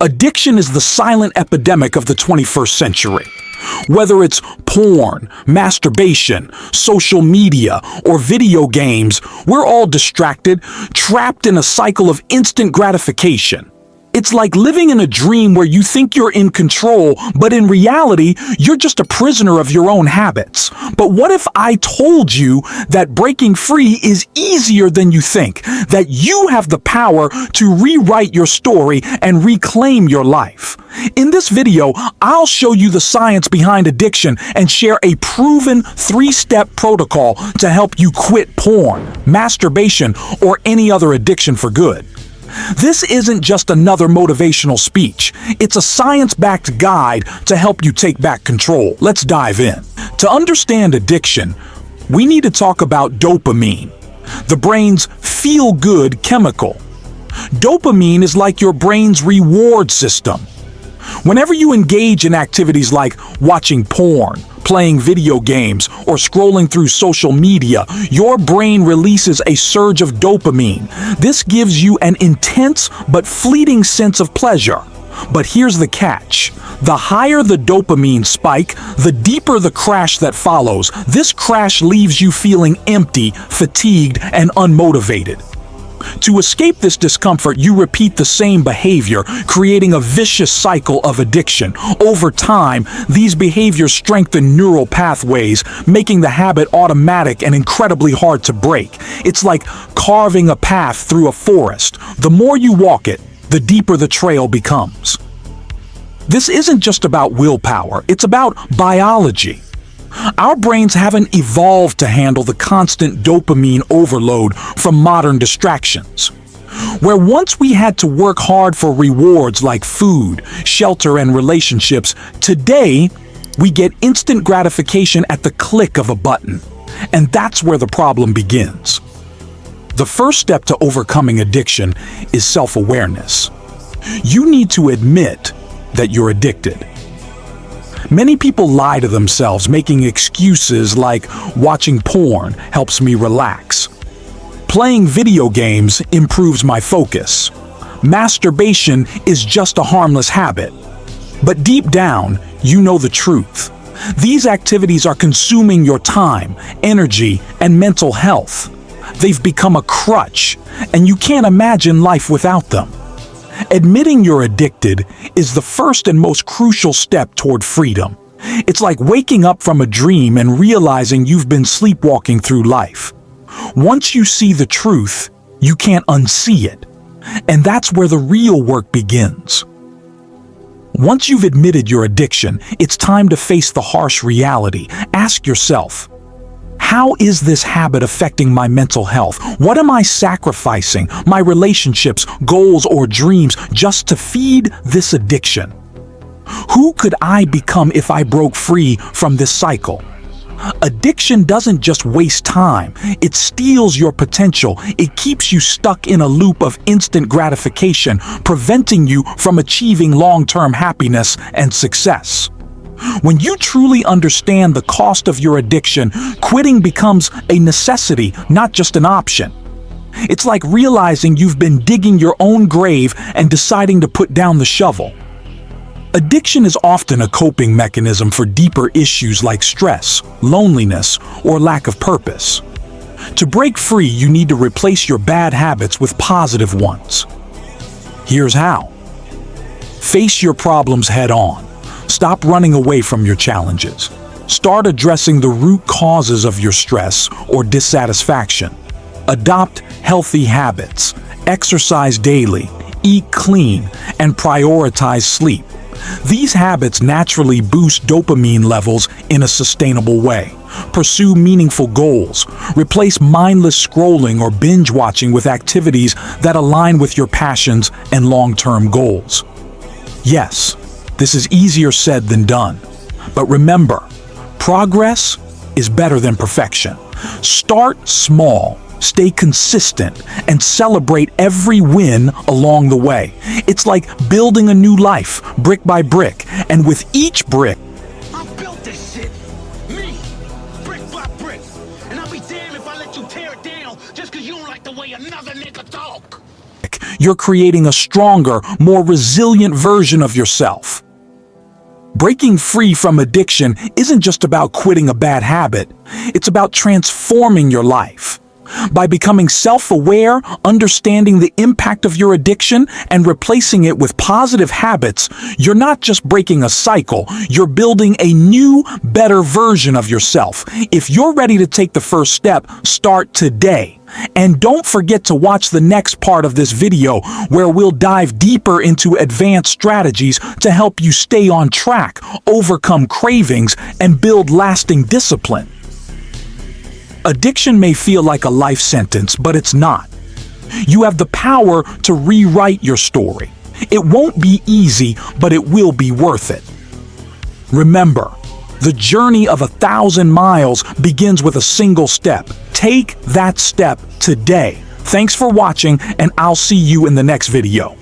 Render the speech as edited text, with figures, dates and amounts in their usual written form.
Addiction is the silent epidemic of the 21st century. Whether it's porn, masturbation, social media, or video games, we're all distracted, trapped in a cycle of instant gratification. It's like living in a dream where you think you're in control, but in reality, you're just a prisoner of your own habits. But what if I told you that breaking free is easier than you think, that you have the power to rewrite your story and reclaim your life? In this video, I'll show you the science behind addiction and share a proven 3-step protocol to help you quit porn, masturbation, or any other addiction for good. This isn't just another motivational speech. It's a science-backed guide to help you take back control. Let's dive in. To understand addiction, we need to talk about dopamine, the brain's feel-good chemical. Dopamine is like your brain's reward system. Whenever you engage in activities like watching porn, playing video games, or scrolling through social media, your brain releases a surge of dopamine. This gives you an intense but fleeting sense of pleasure. But here's the catch. The higher the dopamine spike, the deeper the crash that follows. This crash leaves you feeling empty, fatigued, and unmotivated. To escape this discomfort, you repeat the same behavior, creating a vicious cycle of addiction. Over time, these behaviors strengthen neural pathways, making the habit automatic and incredibly hard to break. It's like carving a path through a forest. The more you walk it, the deeper the trail becomes. This isn't just about willpower, it's about biology. Our brains haven't evolved to handle the constant dopamine overload from modern distractions. Where once we had to work hard for rewards like food, shelter, and relationships, today we get instant gratification at the click of a button. And that's where the problem begins. The first step to overcoming addiction is self-awareness. You need to admit that you're addicted. Many people lie to themselves, making excuses like watching porn helps me relax. Playing video games improves my focus. Masturbation is just a harmless habit. But deep down, you know the truth. These activities are consuming your time, energy, and mental health. They've become a crutch, and you can't imagine life without them. Admitting you're addicted is the first and most crucial step toward freedom. It's like waking up from a dream and realizing you've been sleepwalking through life. Once you see the truth, you can't unsee it. And that's where the real work begins. Once you've admitted your addiction, it's time to face the harsh reality. Ask yourself, how is this habit affecting my mental health? What am I sacrificing, my relationships, goals, or dreams, just to feed this addiction? Who could I become if I broke free from this cycle? Addiction doesn't just waste time, it steals your potential. It keeps you stuck in a loop of instant gratification, preventing you from achieving long-term happiness and success. When you truly understand the cost of your addiction, quitting becomes a necessity, not just an option. It's like realizing you've been digging your own grave and deciding to put down the shovel. Addiction is often a coping mechanism for deeper issues like stress, loneliness, or lack of purpose. To break free, you need to replace your bad habits with positive ones. Here's how. Face your problems head on. Stop running away from your challenges. Start addressing the root causes of your stress or dissatisfaction. Adopt healthy habits. Exercise daily. Eat clean. And prioritize sleep. These habits naturally boost dopamine levels in a sustainable way. Pursue meaningful goals. Replace mindless scrolling or binge watching with activities that align with your passions and long-term goals. Yes, this is easier said than done. But remember, progress is better than perfection. Start small, stay consistent, and celebrate every win along the way. It's like building a new life, brick by brick, and with each brick, I built this shit. Me, brick by brick. And I'll be damned if I let you tear it down just because you don't like the way another nigga talk. you're creating a stronger, more resilient version of yourself. Breaking free from addiction isn't just about quitting a bad habit, it's about transforming your life. By becoming self-aware, understanding the impact of your addiction, and replacing it with positive habits, you're not just breaking a cycle, you're building a new, better version of yourself. If you're ready to take the first step, start today. And don't forget to watch the next part of this video where we'll dive deeper into advanced strategies to help you stay on track, overcome cravings, and build lasting discipline. Addiction may feel like a life sentence, but it's not. You have the power to rewrite your story. It won't be easy, but it will be worth it. Remember, the journey of 1,000 miles begins with a single step. Take that step today. Thanks for watching, and I'll see you in the next video.